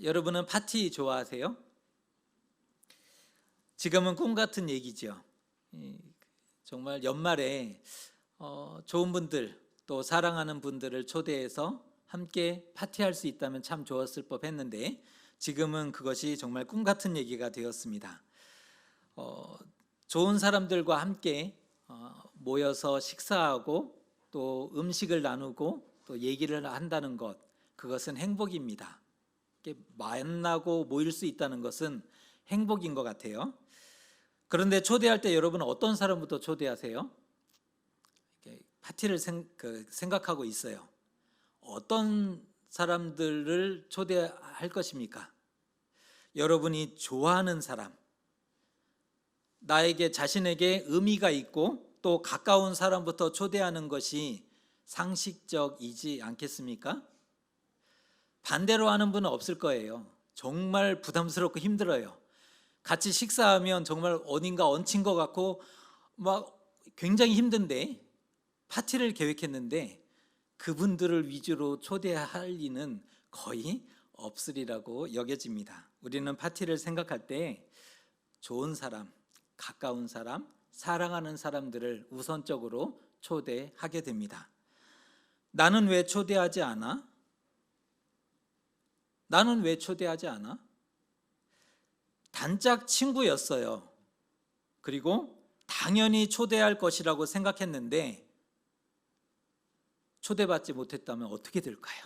여러분은 파티 좋아하세요? 지금은 꿈 같은 얘기죠. 정말 연말에 좋은 분들 또 사랑하는 분들을 초대해서 함께 파티할 수 있다면 참 좋았을 법 했는데 지금은 그것이 정말 꿈 같은 얘기가 되었습니다. 좋은 사람들과 함께 모여서 식사하고 또 음식을 나누고 또 얘기를 한다는 것, 그것은 행복입니다. 만나고 모일 수 있다는 것은 행복인 것 같아요. 그런데 초대할 때 여러분은 어떤 사람부터 초대하세요? 파티를 생각하고 있어요. 어떤 사람들을 초대할 것입니까? 여러분이 좋아하는 사람, 나에게 자신에게 의미가 있고 또 가까운 사람부터 초대하는 것이 상식적이지 않겠습니까? 반대로 하는 분은 없을 거예요. 정말 부담스럽고 힘들어요. 같이 식사하면 정말 어딘가 얹힌 것 같고 막 굉장히 힘든데 파티를 계획했는데 그분들을 위주로 초대할 리는 거의 없으리라고 여겨집니다. 우리는 파티를 생각할 때 좋은 사람, 가까운 사람, 사랑하는 사람들을 우선적으로 초대하게 됩니다. 나는 왜 초대하지 않아? 나는 왜 초대하지 않아? 단짝 친구였어요. 그리고 당연히 초대할 것이라고 생각했는데 초대받지 못했다면 어떻게 될까요?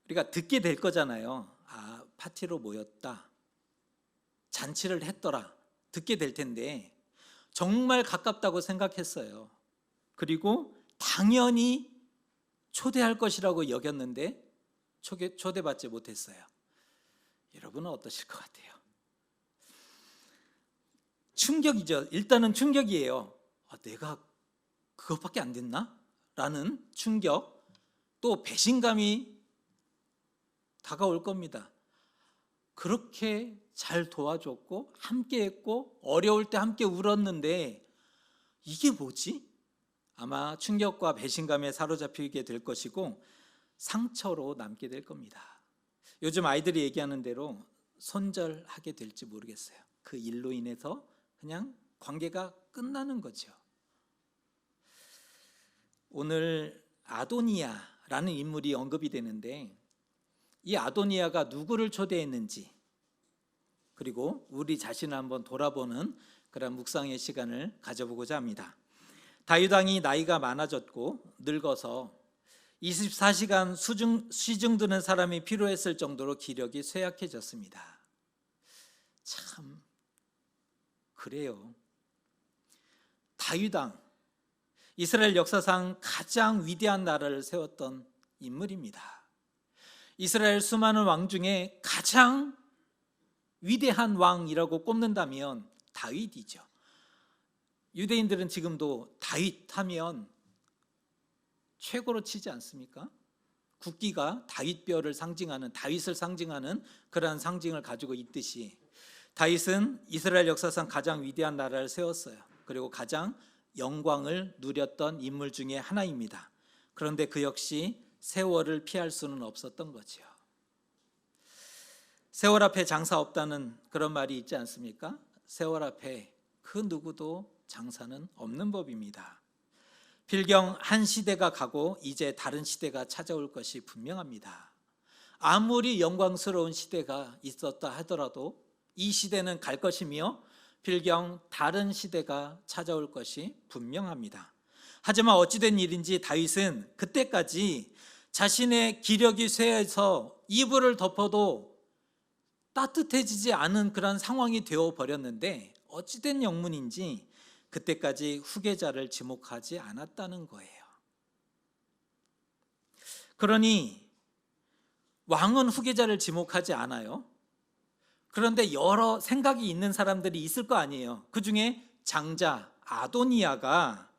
우리가 듣게 될 거잖아요. 아, 파티로 모였다. 잔치를 했더라. 듣게 될 텐데 정말 가깝다고 생각했어요. 그리고 당연히 초대할 것이라고 여겼는데 초대받지 못했어요. 여러분은 어떠실 것 같아요? 충격이죠. 일단은 충격이에요. 내가 그것밖에 안 됐나? 라는 충격, 또 배신감이 다가올 겁니다. 그렇게 잘 도와줬고 함께 했고 어려울 때 함께 울었는데 이게 뭐지? 아마 충격과 배신감에 사로잡히게 될 것이고 상처로 남게 될 겁니다. 요즘 아이들이 얘기하는 대로 손절하게 될지 모르겠어요. 그 일로 인해서 그냥 관계가 끝나는 거죠. 오늘 아도니아라는 인물이 언급이 되는데 이 아도니아가 누구를 초대했는지 그리고 우리 자신을 한번 돌아보는 그런 묵상의 시간을 가져보고자 합니다. 다윗 왕이 나이가 많아졌고 늙어서 24시간 시중 드는 사람이 필요했을 정도로 기력이 쇠약해졌습니다. 참 그래요. 다윗 왕, 이스라엘 역사상 가장 위대한 나라를 세웠던 인물입니다. 이스라엘 수많은 왕 중에 가장 위대한 왕이라고 꼽는다면 다윗이죠. 유대인들은 지금도 다윗 하면 최고로 치지 않습니까? 국기가 다윗뼈를 상징하는, 다윗을 상징하는 그러한 상징을 가지고 있듯이 다윗은 이스라엘 역사상 가장 위대한 나라를 세웠어요. 그리고 가장 영광을 누렸던 인물 중에 하나입니다. 그런데 그 역시 세월을 피할 수는 없었던 거죠. 세월 앞에 장사 없다는 그런 말이 있지 않습니까? 세월 앞에 그 누구도 장사는 없는 법입니다. 필경 한 시대가 가고 이제 다른 시대가 찾아올 것이 분명합니다. 아무리 영광스러운 시대가 있었다 하더라도 이 시대는 갈 것이며 필경 다른 시대가 찾아올 것이 분명합니다. 하지만 어찌된 일인지 다윗은 그때까지 자신의 기력이 쇠해서 이불을 덮어도 따뜻해지지 않은 그런 상황이 되어버렸는데 어찌된 영문인지 그때까지 후계자를 지목하지 않았다는 거예요. 그러니 왕은 후계자를 지목하지 않아요. 그런데 여러 생각이 있는 사람들이 있을 거 아니에요. 그 중에 장자 아도니아가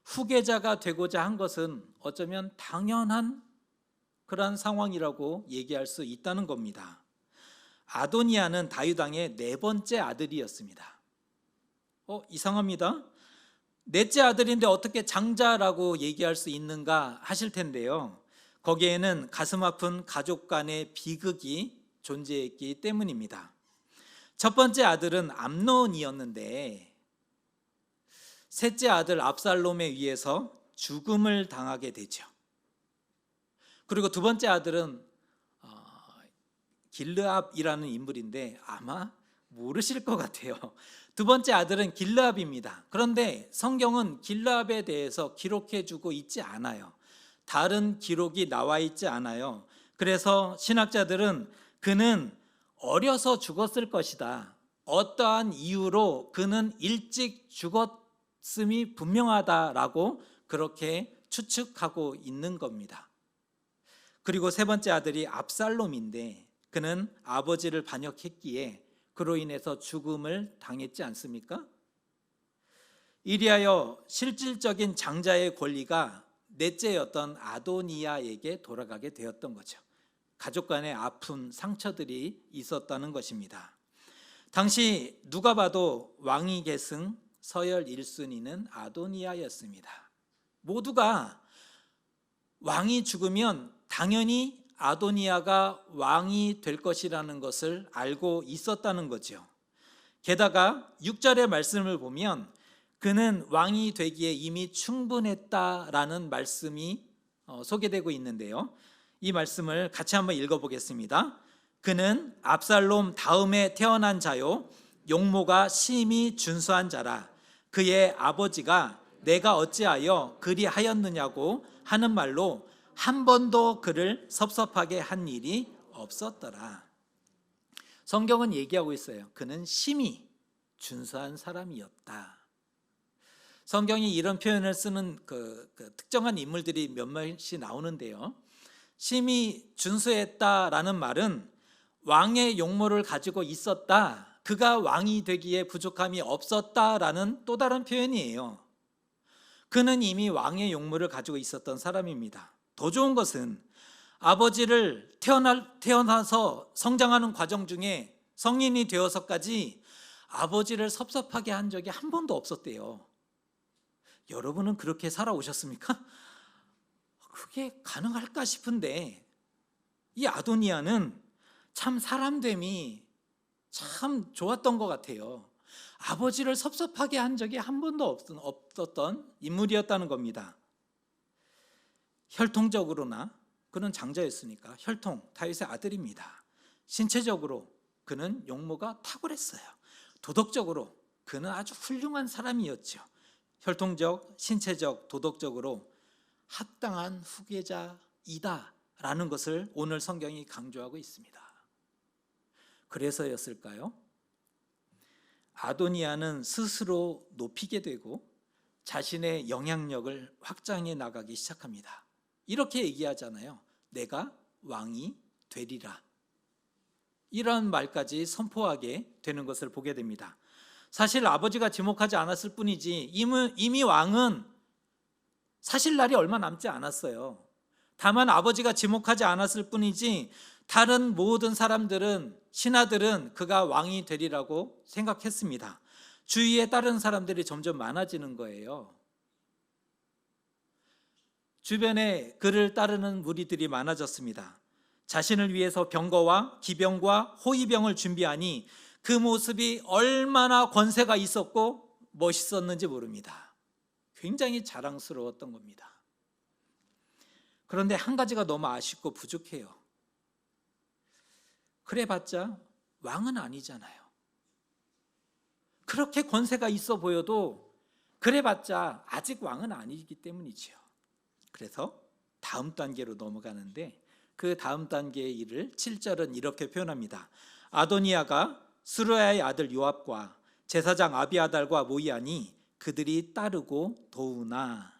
후계자가 되고자 한 것은 어쩌면 당연한 그런 상황이라고 얘기할 수 있다는 겁니다. 아도니아는 다윗 왕의 네 번째 아들이었습니다. 이상합니다. 넷째 아들인데 어떻게 장자라고 얘기할 수 있는가 하실 텐데요. 거기에는 가슴 아픈 가족 간의 비극이 존재했기 때문입니다. 첫 번째 아들은 암논이었는데 셋째 아들 압살롬에 의해서 죽음을 당하게 되죠. 그리고 두 번째 아들은 길르압이라는 인물인데 아마 모르실 것 같아요. 두 번째 아들은 길르압입니다. 그런데 성경은 길르압에 대해서 기록해주고 있지 않아요. 다른 기록이 나와 있지 않아요. 그래서 신학자들은 그는 어려서 죽었을 것이다. 어떠한 이유로 그는 일찍 죽었음이 분명하다라고 그렇게 추측하고 있는 겁니다. 그리고 세 번째 아들이 압살롬인데 그는 아버지를 반역했기에 그로 인해서 죽음을 당했지 않습니까? 이리하여 실질적인 장자의 권리가 넷째였던 아도니아에게 돌아가게 되었던 거죠. 가족 간의 아픈 상처들이 있었다는 것입니다. 당시 누가 봐도 왕위 계승 서열 1순위는 아도니아였습니다. 모두가 왕이 죽으면 당연히 아도니아가 왕이 될 것이라는 것을 알고 있었다는 거죠. 게다가 6절의 말씀을 보면 그는 왕이 되기에 이미 충분했다라는 말씀이 소개되고 있는데요. 이 말씀을 같이 한번 읽어보겠습니다. 그는 압살롬 다음에 태어난 자요 용모가 심히 준수한 자라. 그의 아버지가 내가 어찌하여 그리하였느냐고 하는 말로 한 번도 그를 섭섭하게 한 일이 없었더라. 성경은 얘기하고 있어요. 그는 심히 준수한 사람이었다. 성경이 이런 표현을 쓰는 그 특정한 인물들이 몇몇이 나오는데요. 심히 준수했다라는 말은 왕의 용모를 가지고 있었다. 그가 왕이 되기에 부족함이 없었다라는 또 다른 표현이에요. 그는 이미 왕의 용모를 가지고 있었던 사람입니다. 더 좋은 것은 아버지를 태어나서 성장하는 과정 중에 성인이 되어서까지 아버지를 섭섭하게 한 적이 한 번도 없었대요. 여러분은 그렇게 살아오셨습니까? 그게 가능할까 싶은데 이 아도니아는 참 사람됨이 참 좋았던 것 같아요. 아버지를 섭섭하게 한 적이 한 번도 없었던 인물이었다는 겁니다. 혈통적으로나 그는 장자였으니까 혈통 다윗의 아들입니다. 신체적으로 그는 용모가 탁월했어요. 도덕적으로 그는 아주 훌륭한 사람이었죠. 혈통적, 신체적, 도덕적으로 합당한 후계자이다라는 것을 오늘 성경이 강조하고 있습니다. 그래서였을까요? 아도니아는 스스로 높이게 되고 자신의 영향력을 확장해 나가기 시작합니다. 이렇게 얘기하잖아요. 내가 왕이 되리라. 이런 말까지 선포하게 되는 것을 보게 됩니다. 사실 아버지가 지목하지 않았을 뿐이지 이미 왕은 사실 날이 얼마 남지 않았어요. 다만 아버지가 지목하지 않았을 뿐이지 다른 모든 사람들은 신하들은 그가 왕이 되리라고 생각했습니다. 주위에 다른 사람들이 점점 많아지는 거예요. 주변에 그를 따르는 무리들이 많아졌습니다. 자신을 위해서 병거와 기병과 호위병을 준비하니 그 모습이 얼마나 권세가 있었고 멋있었는지 모릅니다. 굉장히 자랑스러웠던 겁니다. 그런데 한 가지가 너무 아쉽고 부족해요. 그래봤자 왕은 아니잖아요. 그렇게 권세가 있어 보여도 그래봤자 아직 왕은 아니기 때문이죠. 그래서 다음 단계로 넘어가는데 그 다음 단계의 일을 7절은 이렇게 표현합니다. 아도니아가 스루야의 아들 요압과 제사장 아비아달과 모이하니 그들이 따르고 도우나.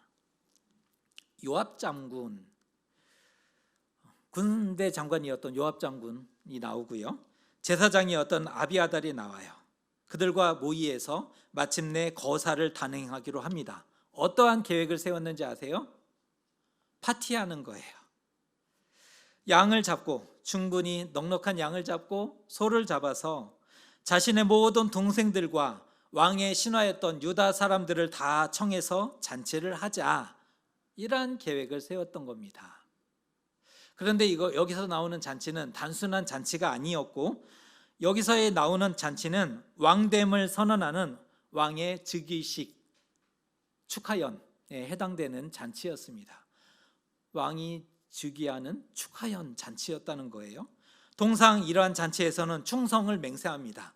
요압 장군, 군대 장관이었던 요압 장군이 나오고요. 제사장이었던 아비아달이 나와요. 그들과 모의해서 마침내 거사를 단행하기로 합니다. 어떠한 계획을 세웠는지 아세요? 파티하는 거예요. 양을 잡고 충분히 넉넉한 양을 잡고 소를 잡아서 자신의 모든 동생들과 왕의 신하였던 유다 사람들을 다 청해서 잔치를 하자, 이러한 계획을 세웠던 겁니다. 그런데 여기서 나오는 잔치는 단순한 잔치가 아니었고, 여기서 나오는 잔치는 왕됨을 선언하는 왕의 즉위식 축하연에 해당되는 잔치였습니다. 왕이 즉위하는 축하연 잔치였다는 거예요. 통상 이러한 잔치에서는 충성을 맹세합니다.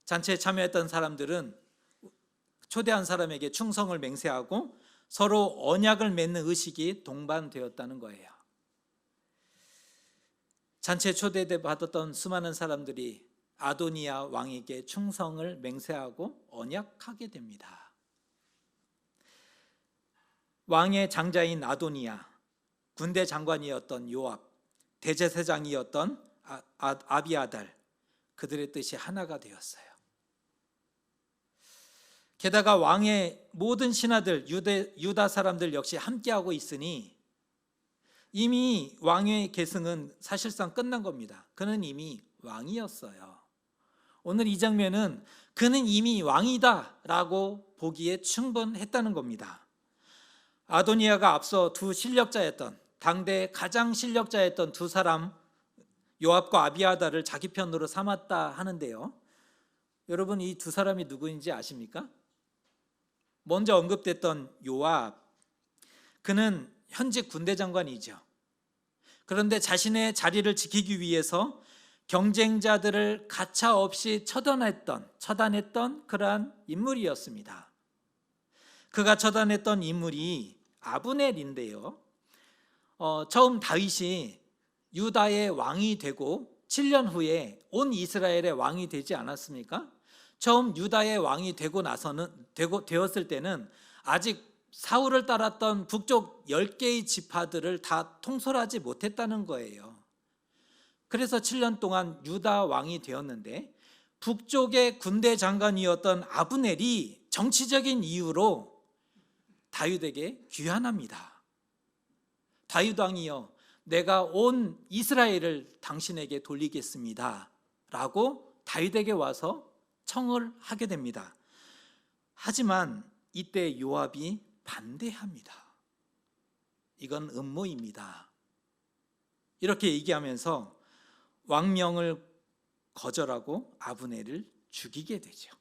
잔치에 참여했던 사람들은 초대한 사람에게 충성을 맹세하고 서로 언약을 맺는 의식이 동반되었다는 거예요. 잔치에 초대받았던 수많은 사람들이 아도니아 왕에게 충성을 맹세하고 언약하게 됩니다. 왕의 장자인 아도니아, 군대 장관이었던 요압, 대제사장이었던 아비아달, 그들의 뜻이 하나가 되었어요. 게다가 왕의 모든 신하들, 유다 사람들 역시 함께하고 있으니 이미 왕의 계승은 사실상 끝난 겁니다. 그는 이미 왕이었어요. 오늘 이 장면은 그는 이미 왕이다 라고 보기에 충분했다는 겁니다. 아도니아가 앞서 두 실력자였던, 당대 가장 실력자였던 두 사람, 요압과 아비아달을 자기 편으로 삼았다 하는데요. 여러분, 이 두 사람이 누구인지 아십니까? 먼저 언급됐던 요압, 그는 현직 군대 장관이죠. 그런데 자신의 자리를 지키기 위해서 경쟁자들을 가차없이 처단했던 그러한 인물이었습니다. 그가 처단했던 인물이 아브넬인데요. 처음 다윗이 유다의 왕이 되고 7년 후에 온 이스라엘의 왕이 되지 않았습니까? 처음 유다의 왕이 되었을 때는 아직 사울을 따랐던 북쪽 10개의 지파들을 다 통솔하지 못했다는 거예요. 그래서 7년 동안 유다 왕이 되었는데, 북쪽의 군대 장관이었던 아브넬이 정치적인 이유로 다윗에게 귀환합니다. 다윗 왕이여, 내가 온 이스라엘을 당신에게 돌리겠습니다 라고 다윗에게 와서 청을 하게 됩니다. 하지만 이때 요압이 반대합니다. 이건 음모입니다. 이렇게 얘기하면서 왕명을 거절하고 아브넬을 죽이게 되죠.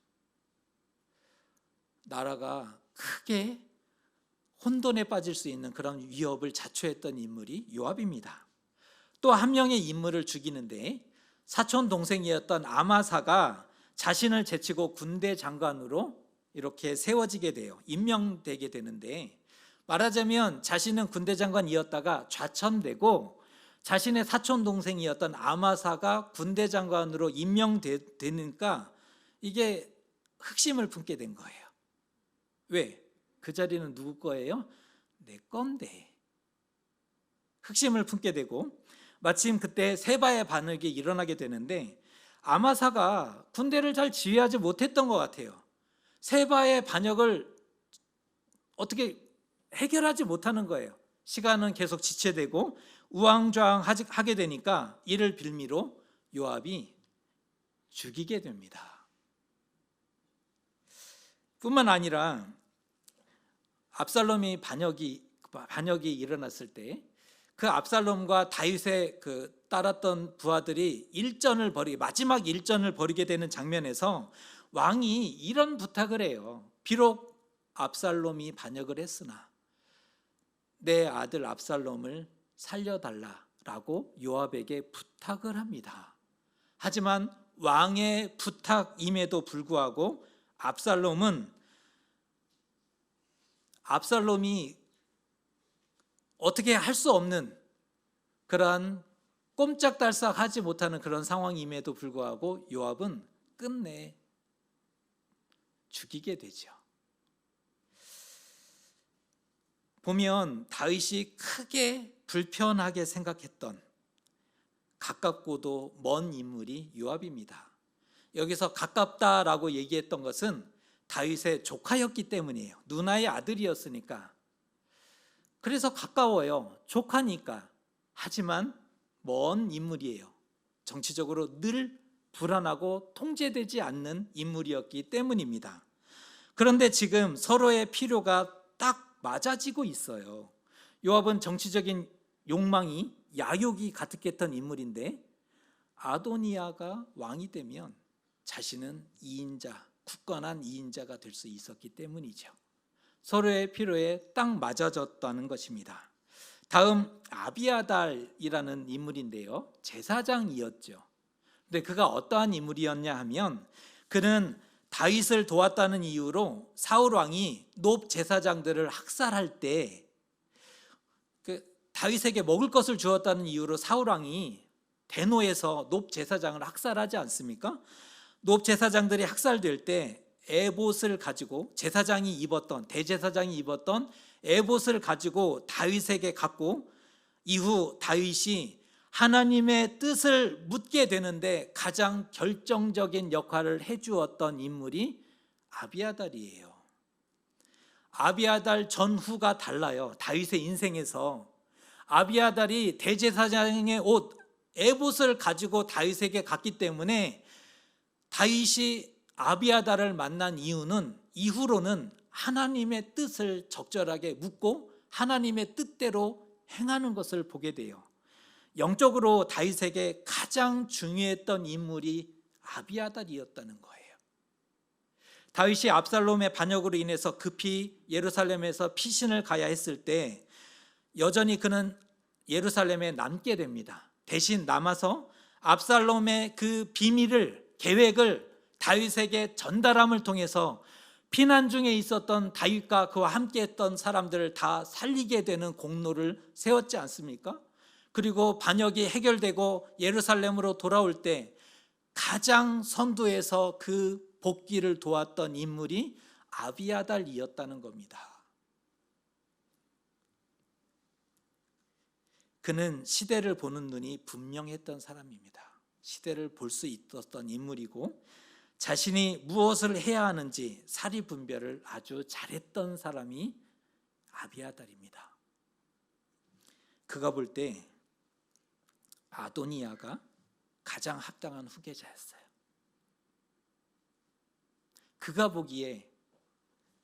나라가 크게 혼돈에 빠질 수 있는 그런 위협을 자초했던 인물이 요압입니다. 또 한 명의 인물을 죽이는데, 사촌 동생이었던 아마사가 자신을 제치고 군대 장관으로 이렇게 세워지게 돼요. 임명되게 되는데, 말하자면 자신은 군대 장관이었다가 좌천되고 자신의 사촌 동생이었던 아마사가 군대 장관으로 임명되니까 이게 흑심을 품게 된 거예요. 왜? 그 자리는 누구 거예요? 내 건데. 흑심을 품게 되고, 마침 그때 세바의 반역이 일어나게 되는데, 아마사가 군대를 잘 지휘하지 못했던 것 같아요. 세바의 반역을 어떻게 해결하지 못하는 거예요. 시간은 계속 지체되고 우왕좌왕하게 되니까 이를 빌미로 요압이 죽이게 됩니다. 뿐만 아니라 압살롬이 반역이 일어났을 때 그 압살롬과 다윗의 따랐던 부하들이 마지막 일전을 벌이게 되는 장면에서 왕이 이런 부탁을 해요. 비록 압살롬이 반역을 했으나 내 아들 압살롬을 살려달라라고 요압에게 부탁을 합니다. 하지만 왕의 부탁임에도 불구하고 압살롬이 어떻게 할 수 없는 그러한 꼼짝달싹하지 못하는 그런 상황임에도 불구하고 요압은 끝내 죽이게 되죠. 보면 다윗이 크게 불편하게 생각했던 가깝고도 먼 인물이 요압입니다. 여기서 가깝다라고 얘기했던 것은 다윗의 조카였기 때문이에요. 누나의 아들이었으니까. 그래서 가까워요. 조카니까. 하지만 먼 인물이에요. 정치적으로 늘 불안하고 통제되지 않는 인물이었기 때문입니다. 그런데 지금 서로의 필요가 딱 맞아지고 있어요. 요압은 정치적인 욕망이 야욕이 가득했던 인물인데 아도니아가 왕이 되면 자신은 이인자, 굳건한 이인자가 될 수 있었기 때문이죠. 서로의 필요에 딱 맞아졌다는 것입니다. 다음 아비아달이라는 인물인데요, 제사장이었죠. 근데 그가 어떠한 인물이었냐 하면, 그는 다윗을 도왔다는 이유로 사울 왕이 높 제사장들을 학살할 때 다윗에게 먹을 것을 주었다는 이유로 사울 왕이 대노해서 높 제사장을 학살하지 않습니까? 높 제사장들이 학살될 때 에봇을 가지고, 제사장이 입었던, 대제사장이 입었던 에봇을 가지고 다윗에게 갖고, 이후 다윗이 하나님의 뜻을 묻게 되는데 가장 결정적인 역할을 해주었던 인물이 아비아달이에요. 아비아달 전후가 달라요. 다윗의 인생에서 아비아달이 대제사장의 옷 에봇을 가지고 다윗에게 갔기 때문에 다윗이 아비아달을 만난 이유는, 이후로는 하나님의 뜻을 적절하게 묻고 하나님의 뜻대로 행하는 것을 보게 돼요. 영적으로 다윗에게 가장 중요했던 인물이 아비아달이었다는 거예요. 다윗이 압살롬의 반역으로 인해서 급히 예루살렘에서 피신을 가야 했을 때 여전히 그는 예루살렘에 남게 됩니다. 대신 남아서 압살롬의 그 비밀을, 계획을 다윗에게 전달함을 통해서 피난 중에 있었던 다윗과 그와 함께 했던 사람들을 다 살리게 되는 공로를 세웠지 않습니까? 그리고 반역이 해결되고 예루살렘으로 돌아올 때 가장 선두에서 그 복귀를 도왔던 인물이 아비아달이었다는 겁니다. 그는 시대를 보는 눈이 분명했던 사람입니다. 시대를 볼 수 있었던 인물이고, 자신이 무엇을 해야 하는지 사리 분별을 아주 잘했던 사람이 아비아달입니다. 그가 볼 때 아도니아가 가장 합당한 후계자였어요. 그가 보기에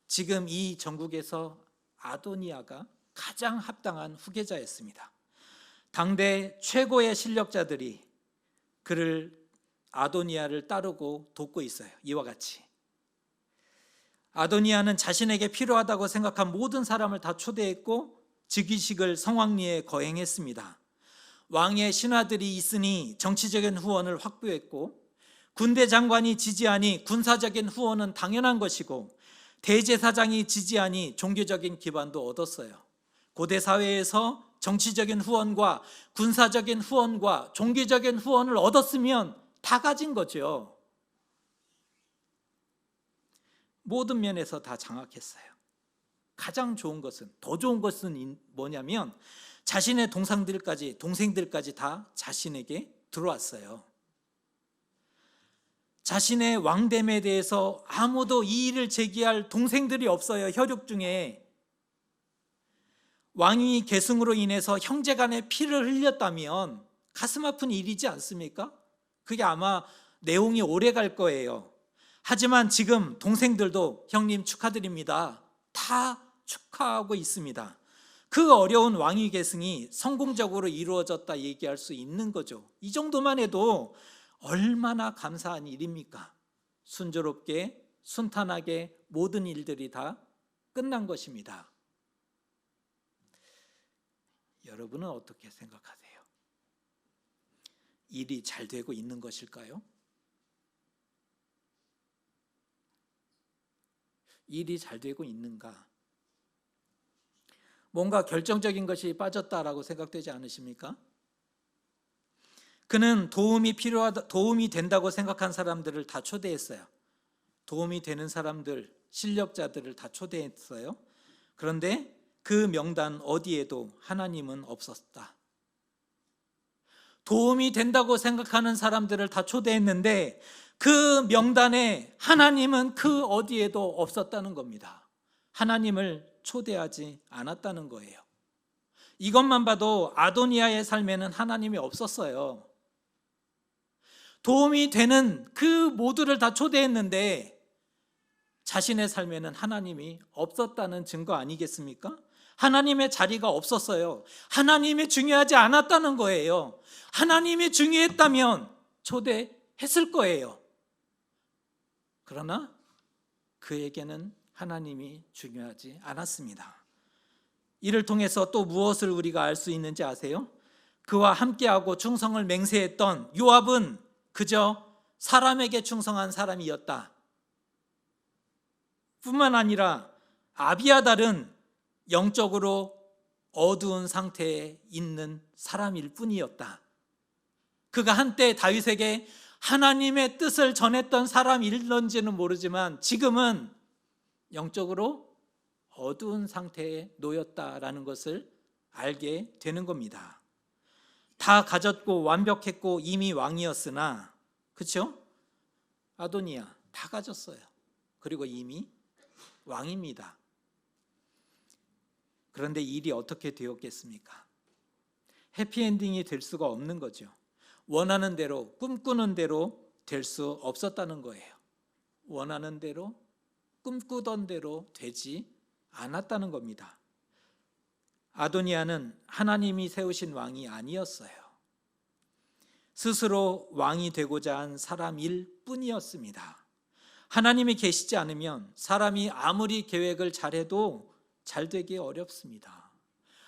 지금 이 전국에서 아도니아가 가장 합당한 후계자였습니다. 당대 최고의 실력자들이 아도니아를 따르고 돕고 있어요. 이와 같이 아도니아는 자신에게 필요하다고 생각한 모든 사람을 다 초대했고 즉위식을 성황리에 거행했습니다. 왕의 신하들이 있으니 정치적인 후원을 확보했고, 군대 장관이 지지하니 군사적인 후원은 당연한 것이고, 대제사장이 지지하니 종교적인 기반도 얻었어요. 고대 사회에서 정치적인 후원과 군사적인 후원과 종교적인 후원을 얻었으면 다 가진 거죠. 모든 면에서 다 장악했어요. 가장 좋은 것은, 더 좋은 것은 뭐냐면 자신의 동생들까지 다 자신에게 들어왔어요. 자신의 왕됨에 대해서 아무도 이의를 제기할 동생들이 없어요. 혈육 중에 왕위 계승으로 인해서 형제간의 피를 흘렸다면 가슴 아픈 일이지 않습니까? 그게 아마 내용이 오래 갈 거예요. 하지만 지금 동생들도 형님 축하드립니다, 다 축하하고 있습니다. 그 어려운 왕위 계승이 성공적으로 이루어졌다 얘기할 수 있는 거죠. 이 정도만 해도 얼마나 감사한 일입니까? 순조롭게 순탄하게 모든 일들이 다 끝난 것입니다. 여러분은 어떻게 생각하세요? 일이 잘 되고 있는 것일까요? 일이 잘 되고 있는가? 뭔가 결정적인 것이 빠졌다라고 생각되지 않으십니까? 그는 도움이 된다고 생각한 사람들을 다 초대했어요. 도움이 되는 사람들, 실력자들을 다 초대했어요. 그런데 그 명단 어디에도 하나님은 없었다. 도움이 된다고 생각하는 사람들을 다 초대했는데 그 명단에 하나님은 그 어디에도 없었다는 겁니다. 하나님을 초대하지 않았다는 거예요. 이것만 봐도 아도니아의 삶에는 하나님이 없었어요. 도움이 되는 그 모두를 다 초대했는데 자신의 삶에는 하나님이 없었다는 증거 아니겠습니까? 하나님의 자리가 없었어요. 하나님이 중요하지 않았다는 거예요. 하나님이 중요했다면 초대했을 거예요. 그러나 그에게는 하나님이 중요하지 않았습니다. 이를 통해서 또 무엇을 우리가 알 수 있는지 아세요? 그와 함께하고 충성을 맹세했던 요압은 그저 사람에게 충성한 사람이었다 뿐만 아니라 아비아달은 영적으로 어두운 상태에 있는 사람일 뿐이었다. 그가 한때 다윗에게 하나님의 뜻을 전했던 사람일런지는 모르지만 지금은 영적으로 어두운 상태에 놓였다라는 것을 알게 되는 겁니다. 다 가졌고 완벽했고 이미 왕이었으나, 그렇죠? 아도니아 다 가졌어요. 그리고 이미 왕입니다. 그런데 일이 어떻게 되었겠습니까? 해피엔딩이 될 수가 없는 거죠. 원하는 대로, 꿈꾸는 대로 될 수 없었다는 거예요. 원하는 대로, 꿈꾸던 대로 되지 않았다는 겁니다. 아도니아는 하나님이 세우신 왕이 아니었어요. 스스로 왕이 되고자 한 사람일 뿐이었습니다. 하나님이 계시지 않으면 사람이 아무리 계획을 잘해도 잘 되기 어렵습니다.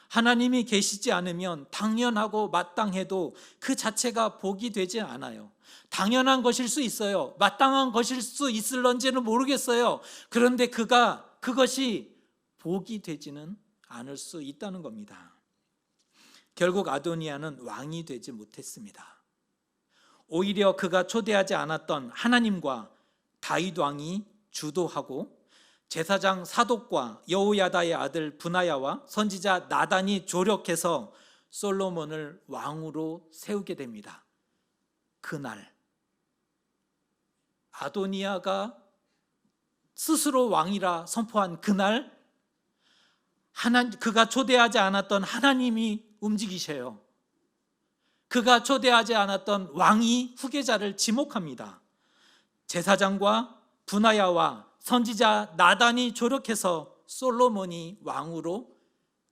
하나님이 계시지 않으면 당연하고 마땅해도 그 자체가 복이 되지 않아요. 당연한 것일 수 있어요. 마땅한 것일 수 있을런지는 모르겠어요. 그런데 그것이 복이 되지는 않을 수 있다는 겁니다. 결국 아도니아는 왕이 되지 못했습니다. 오히려 그가 초대하지 않았던 하나님과 다윗 왕이 주도하고 제사장 사독과 여호야다의 아들 브나야와 선지자 나단이 조력해서 솔로몬을 왕으로 세우게 됩니다. 그날 아도니아가 스스로 왕이라 선포한 그날 그가 초대하지 않았던 하나님이 움직이셔요. 그가 초대하지 않았던 왕이 후계자를 지목합니다. 제사장과 브나야와 선지자 나단이 조력해서 솔로몬이 왕으로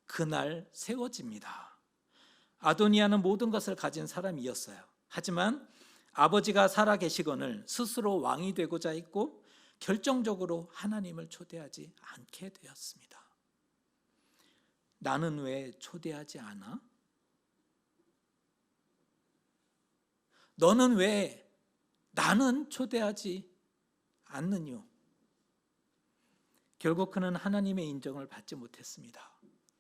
그날 세워집니다. 아도니아는 모든 것을 가진 사람이었어요. 하지만 아버지가 살아계시거늘 스스로 왕이 되고자 했고 결정적으로 하나님을 초대하지 않게 되었습니다. 나는 왜 초대하지 않아? 너는 왜 나는 초대하지 않느뇨? 결국 그는 하나님의 인정을 받지 못했습니다.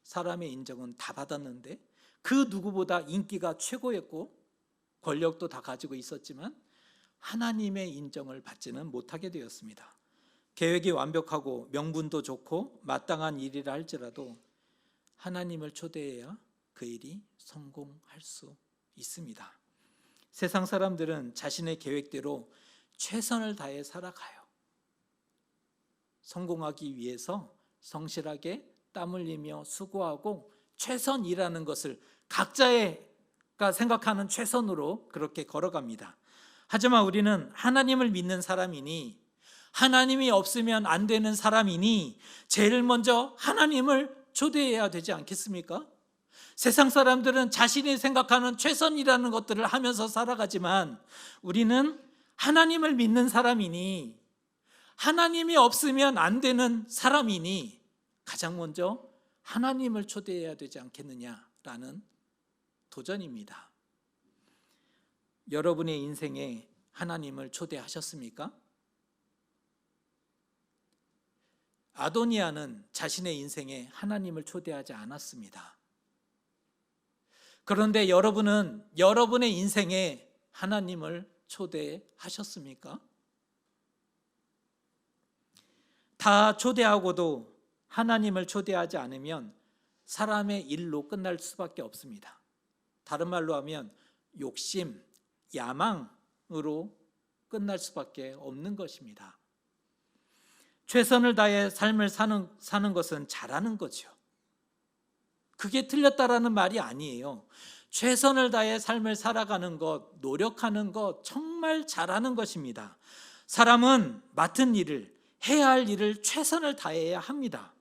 사람의 인정은 다 받았는데 그 누구보다 인기가 최고였고 권력도 다 가지고 있었지만 하나님의 인정을 받지는 못하게 되었습니다. 계획이 완벽하고 명분도 좋고 마땅한 일이라 할지라도 하나님을 초대해야 그 일이 성공할 수 있습니다. 세상 사람들은 자신의 계획대로 최선을 다해 살아가요. 성공하기 위해서 성실하게 땀 흘리며 수고하고 최선이라는 것을 각자가 생각하는 최선으로 그렇게 걸어갑니다. 하지만 우리는 하나님을 믿는 사람이니, 하나님이 없으면 안 되는 사람이니 제일 먼저 하나님을 초대해야 되지 않겠습니까? 세상 사람들은 자신이 생각하는 최선이라는 것들을 하면서 살아가지만 우리는 하나님을 믿는 사람이니, 하나님이 없으면 안 되는 사람이니 가장 먼저 하나님을 초대해야 되지 않겠느냐라는 도전입니다. 여러분의 인생에 하나님을 초대하셨습니까? 아도니아는 자신의 인생에 하나님을 초대하지 않았습니다. 그런데 여러분은 여러분의 인생에 하나님을 초대하셨습니까? 다 초대하고도 하나님을 초대하지 않으면 사람의 일로 끝날 수밖에 없습니다. 다른 말로 하면 욕심, 야망으로 끝날 수밖에 없는 것입니다. 최선을 다해 삶을 사는 것은 잘하는 거죠. 그게 틀렸다라는 말이 아니에요. 최선을 다해 삶을 살아가는 것, 노력하는 것 정말 잘하는 것입니다. 사람은 맡은 일을, 해야 할 일을 최선을 다해야 합니다.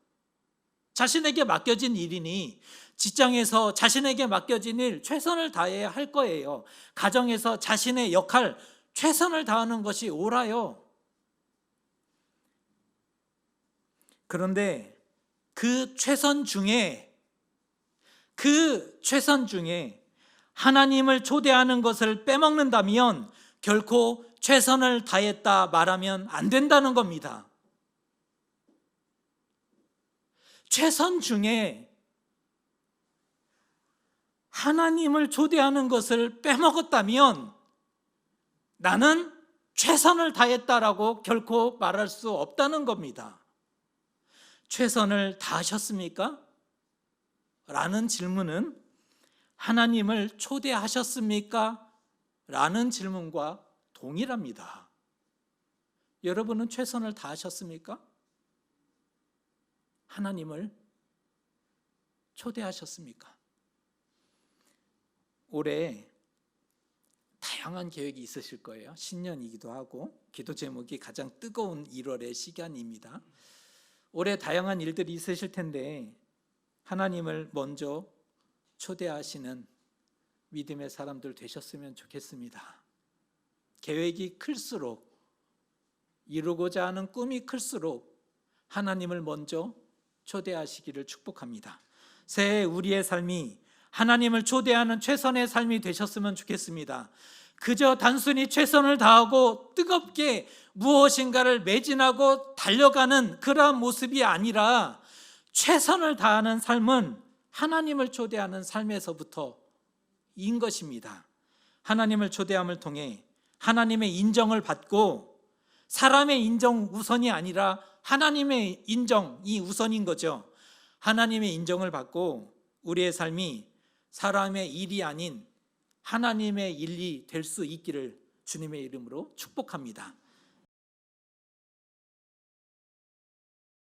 자신에게 맡겨진 일이니 직장에서 자신에게 맡겨진 일 최선을 다해야 할 거예요. 가정에서 자신의 역할 최선을 다하는 것이 옳아요. 그런데 그 최선 중에 하나님을 초대하는 것을 빼먹는다면 결코 최선을 다했다 말하면 안 된다는 겁니다. 최선 중에 하나님을 초대하는 것을 빼먹었다면 나는 최선을 다했다라고 결코 말할 수 없다는 겁니다. 최선을 다하셨습니까? 라는 질문은 하나님을 초대하셨습니까? 라는 질문과 동일합니다. 여러분은 최선을 다하셨습니까? 하나님을 초대하셨습니까? 올해 다양한 계획이 있으실 거예요. 신년이기도 하고 기도 제목이 가장 뜨거운 1월의 시간입니다. 올해 다양한 일들이 있으실 텐데 하나님을 먼저 초대하시는 믿음의 사람들 되셨으면 좋겠습니다. 계획이 클수록, 이루고자 하는 꿈이 클수록 하나님을 먼저 초대하시기를 축복합니다. 새해 우리의 삶이 하나님을 초대하는 최선의 삶이 되셨으면 좋겠습니다. 그저 단순히 최선을 다하고 뜨겁게 무엇인가를 매진하고 달려가는 그러한 모습이 아니라 최선을 다하는 삶은 하나님을 초대하는 삶에서부터인 것입니다. 하나님을 초대함을 통해 하나님의 인정을 받고 사람의 인정 우선이 아니라 하나님의 인정이 우선인 거죠. 하나님의 인정을 받고 우리의 삶이 사람의 일이 아닌 하나님의 일이 될 수 있기를 주님의 이름으로 축복합니다.